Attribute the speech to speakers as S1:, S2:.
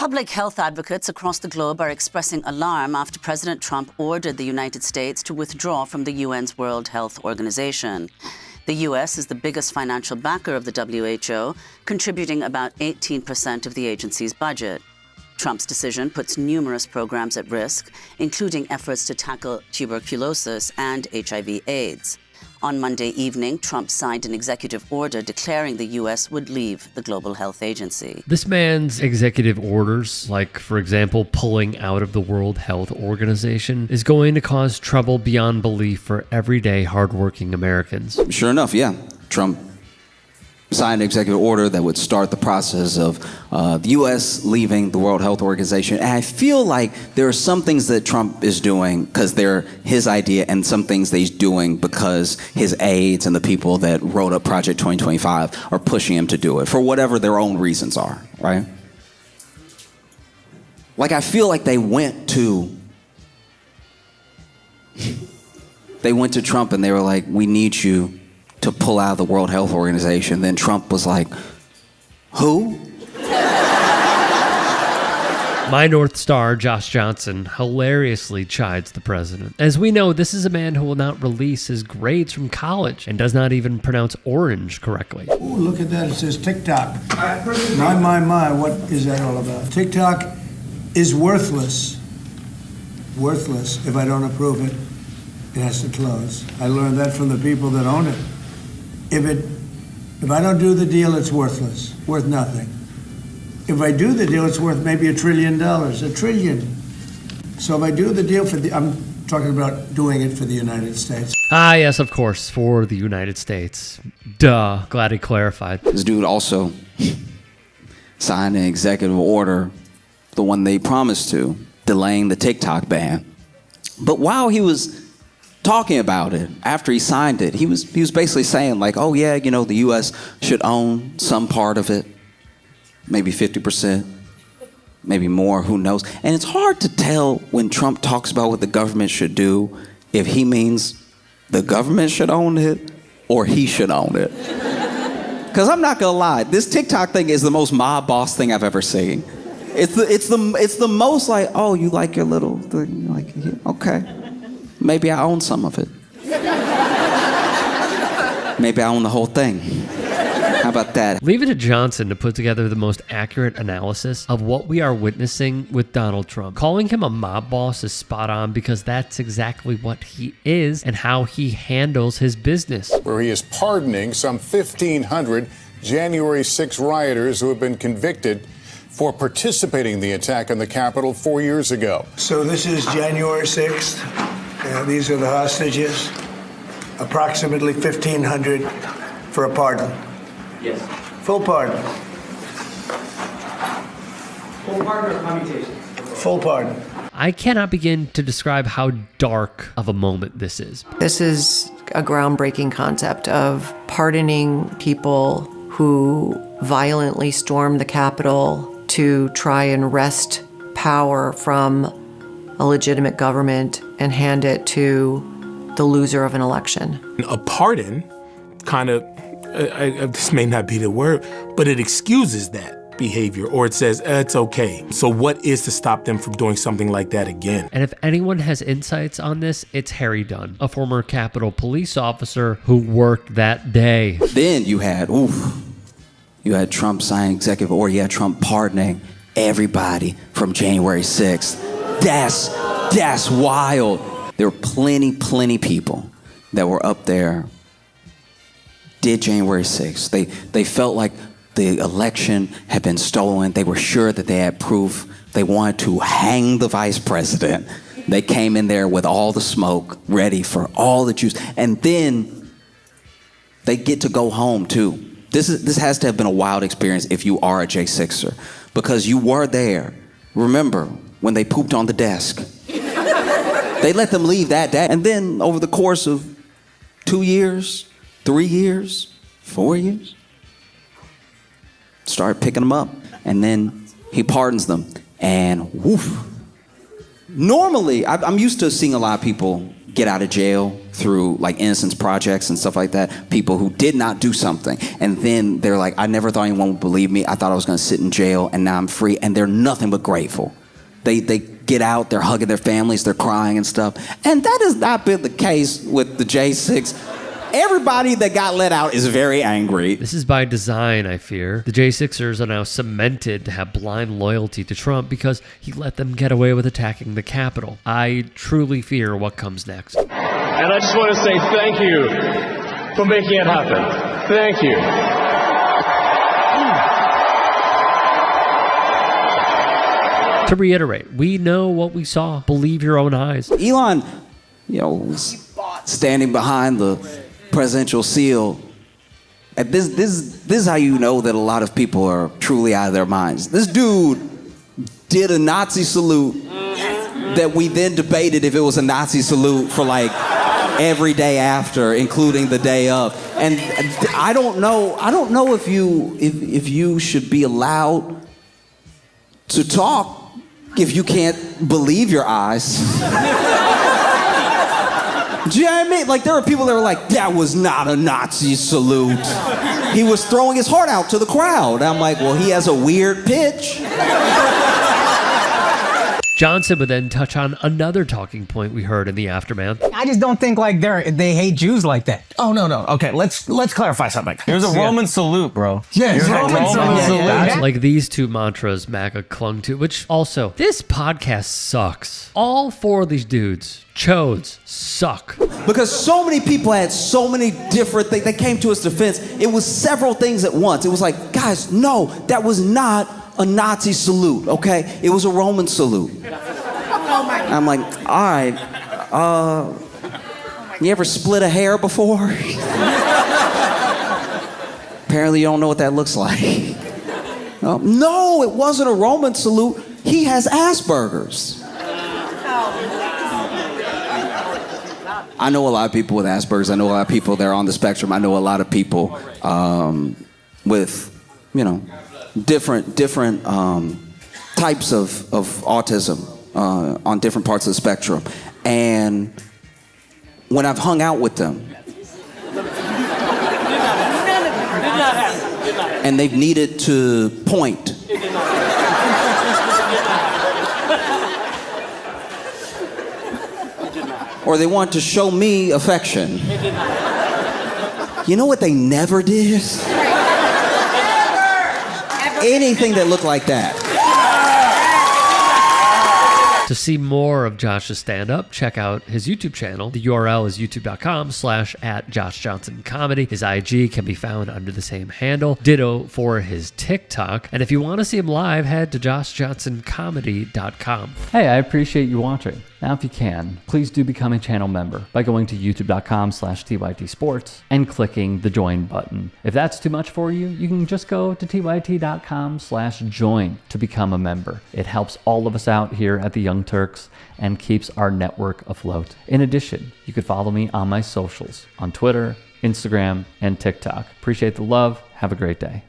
S1: Public health advocates across the globe are expressing alarm after President Trump ordered the United States to withdraw from the UN's World Health Organization. The U.S. is the biggest financial backer of the WHO, contributing about 18% of the agency's budget. Trump's decision puts numerous programs at risk, including efforts to tackle tuberculosis and HIV/AIDS. On Monday evening, Trump signed an executive order declaring the U.S. would leave the Global Health Agency.
S2: This man's executive orders, like, for example, pulling out of the World Health Organization, is going to cause trouble beyond belief for everyday, hardworking Americans.
S3: Sure enough, yeah. Trump signed an executive order that would start the process of the U.S. leaving the World Health Organization. And I feel like there are some things that Trump is doing because they're his idea, and some things that he's doing because his aides and the people that wrote up Project 2025 are pushing him to do it for whatever their own reasons are, right? Like, I feel like they went to Trump and they were like, we need you to pull out of the World Health Organization. Then Trump was like, who?
S2: My North Star, Josh Johnson, hilariously chides the president. As we know, this is a man who will not release his grades from college and does not even pronounce orange correctly.
S4: Ooh, look at that. It says TikTok. My, what is that all about? TikTok is worthless. Worthless. If I don't approve it, it has to close. I learned that from the people that own it. If I don't do the deal, it's worthless, worth nothing. If I do the deal, it's worth maybe $1 trillion, $1 trillion. So if I do the deal I'm talking about doing it for the United States.
S2: Ah, yes, of course, for the United States. Duh, glad he clarified.
S3: This dude also signed an executive order, the one they promised to, delaying the TikTok ban. But while he was talking about it, after he signed it, he was basically saying like, oh yeah, you know, the U.S. should own some part of it, maybe 50%, maybe more, who knows. And it's hard to tell when Trump talks about what the government should do, if he means the government should own it or he should own it. Because I'm not gonna lie, this TikTok thing is the most mob boss thing I've ever seen. It's the most like, oh, you like your little thing, like, yeah, okay. Maybe I own some of it. Maybe I own the whole thing. How about that?
S2: Leave it to Johnson to put together the most accurate analysis of what we are witnessing with Donald Trump. Calling him a mob boss is spot on because that's exactly what he is and how he handles his business.
S5: Where he is pardoning some 1,500 January 6 rioters who have been convicted for participating in the attack on the Capitol 4 years ago.
S4: So this is January 6th. These are the hostages. Approximately 1,500 for a pardon.
S6: Yes.
S4: Full pardon.
S6: Full pardon or commutation?
S4: Full pardon.
S2: I cannot begin to describe how dark of a moment this is.
S7: This is a groundbreaking concept of pardoning people who violently stormed the Capitol to try and wrest power from a legitimate government and hand it to the loser of an election.
S8: A pardon kind of, this may not be the word, but it excuses that behavior, or it says it's okay. So what is to stop them from doing something like that again?
S2: And if anyone has insights on this, it's Harry Dunn, a former Capitol police officer who worked that day.
S3: Then you had Trump signing executive order, you had Trump pardoning everybody from January 6th. That's wild. There were plenty people that were up there, did January 6th. They felt like the election had been stolen. They were sure that they had proof. They wanted to hang the vice president. They came in there with all the smoke, ready for all the juice. And then they get to go home too. This has to have been a wild experience if you are a J6er, because you were there. Remember when they pooped on the desk? They let them leave that day. And then over the course of 2 years, 3 years, 4 years, started picking them up. And then he pardons them. And woof. Normally, I'm used to seeing a lot of people get out of jail through like innocence projects and stuff like that, people who did not do something, and then they're like, I never thought anyone would believe me. I thought I was going to sit in jail, and now I'm free, and they're nothing but grateful. They get out, they're hugging their families, they're crying and stuff, and that has not been the case with the J6. Everybody that got let out is very angry.
S2: This is by design, I fear. The J6ers are now cemented to have blind loyalty to Trump because he let them get away with attacking the Capitol. I truly fear what comes next.
S6: And I just want to say thank you for making it happen. Thank you.
S2: To reiterate, we know what we saw. Believe your own eyes.
S3: Elon, was standing behind the presidential seal. And this is how you know that a lot of people are truly out of their minds. This dude did a Nazi salute that we then debated if it was a Nazi salute for like every day after, including the day of. And I don't know if you should be allowed to talk if you can't believe your eyes. Do you know what I mean? Like, there are people that were like, that was not a Nazi salute. He was throwing his heart out to the crowd. I'm like, well, he has a weird pitch.
S2: Johnson would then touch on another talking point we heard in the aftermath.
S9: I just don't think like they hate Jews like that.
S10: Oh, no. Okay, let's clarify something.
S11: There's a Roman salute, bro.
S9: Yeah,
S11: There's a
S9: Roman salute.
S11: salute.
S2: Like these two mantras MAGA clung to, which also, this podcast sucks. All four of these dudes, chodes, suck.
S3: Because so many people had so many different things. They came to his defense. It was several things at once. It was like, guys, no, that was not a Nazi salute, okay? It was a Roman salute. I'm like, all right, you ever split a hair before? Apparently you don't know what that looks like. No, it wasn't a Roman salute. He has Asperger's. I know a lot of people with Asperger's. I know a lot of people that are on the spectrum. I know a lot of people with, different types of autism on different parts of the spectrum. And when I've hung out with them and they've needed to point, or they want to show me affection, you know what they never did? Anything that looked like that.
S2: To see more of Josh's stand-up, check out his YouTube channel. The URL is youtube.com/@JoshJohnsonComedy. His IG can be found under the same handle. Ditto for his TikTok. And if you want to see him live, head to JoshJohnsonComedy.com.
S12: Hey, I appreciate you watching. Now, if you can, please do become a channel member by going to youtube.com/TYTsports and clicking the join button. If that's too much for you, you can just go to TYT.com/join to become a member. It helps all of us out here at the Young Turks and keeps our network afloat. In addition, you could follow me on my socials on Twitter, Instagram, and TikTok. Appreciate the love. Have a great day.